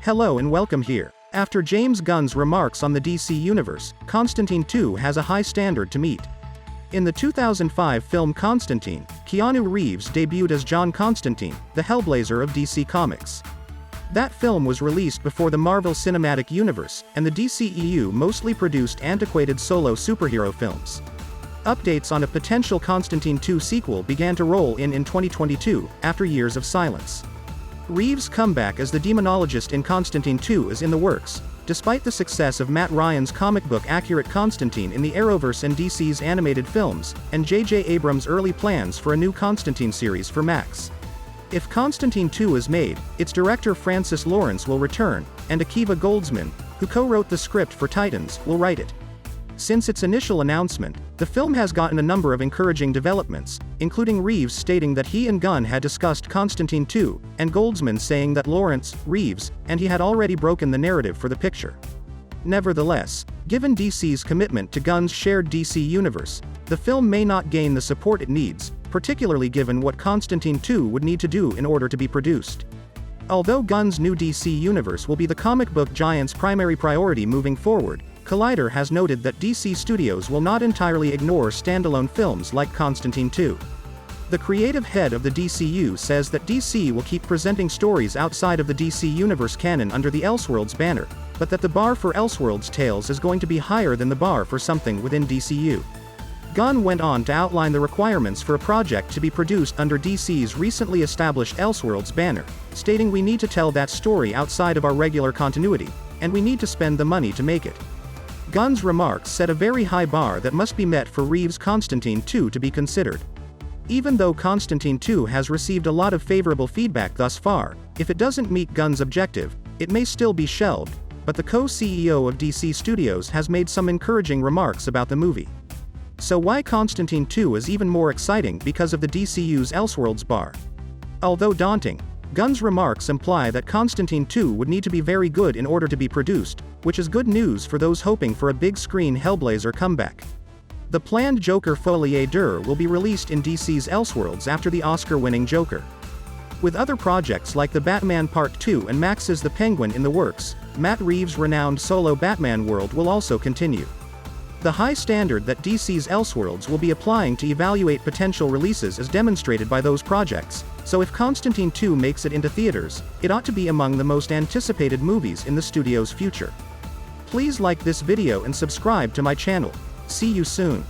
Hello and welcome here. After James Gunn's remarks on the DC Universe, Constantine 2 has a high standard to meet. In the 2005 film Constantine, Keanu Reeves debuted as John Constantine, the Hellblazer of DC Comics. That film was released before the Marvel Cinematic Universe, and the DCEU mostly produced antiquated solo superhero films. Updates on a potential Constantine 2 sequel began to roll in 2022, after years of silence. Reeves' comeback as the demonologist in Constantine 2 is in the works, despite the success of Matt Ryan's comic book-accurate Constantine in the Arrowverse and DC's animated films, and J.J. Abrams' early plans for a new Constantine series for Max. If Constantine 2 is made, its director Francis Lawrence will return, and Akiva Goldsman, who co-wrote the script for Titans, will write it. Since its initial announcement, the film has gotten a number of encouraging developments, including Reeves stating that he and Gunn had discussed Constantine 2, and Goldsman saying that Lawrence, Reeves, and he had already broken the narrative for the picture. Nevertheless, given DC's commitment to Gunn's shared DC universe, the film may not gain the support it needs, particularly given what Constantine 2 would need to do in order to be produced. Although Gunn's new DC universe will be the comic book giant's primary priority moving forward, Collider has noted that DC Studios will not entirely ignore standalone films like Constantine 2. The creative head of the DCU says that DC will keep presenting stories outside of the DC Universe canon under the Elseworlds banner, but that the bar for Elseworlds tales is going to be higher than the bar for something within DCU. Gunn went on to outline the requirements for a project to be produced under DC's recently established Elseworlds banner, stating we need to tell that story outside of our regular continuity, and we need to spend the money to make it. Gunn's remarks set a very high bar that must be met for Reeves' Constantine 2 to be considered. Even though Constantine 2 has received a lot of favorable feedback thus far, if it doesn't meet Gunn's objective, it may still be shelved, but the co-CEO of DC Studios has made some encouraging remarks about the movie. So why Constantine 2 is even more exciting because of the DCU's Elseworlds bar. Although daunting, Gunn's remarks imply that Constantine 2 would need to be very good in order to be produced, which is good news for those hoping for a big-screen Hellblazer comeback. The planned Joker Folie d'Or will be released in DC's Elseworlds after the Oscar-winning Joker. With other projects like The Batman Part 2 and Max's The Penguin in the works, Matt Reeves' renowned solo Batman world will also continue. The high standard that DC's Elseworlds will be applying to evaluate potential releases is demonstrated by those projects, so if Constantine 2 makes it into theaters, it ought to be among the most anticipated movies in the studio's future. Please like this video and subscribe to my channel. See you soon.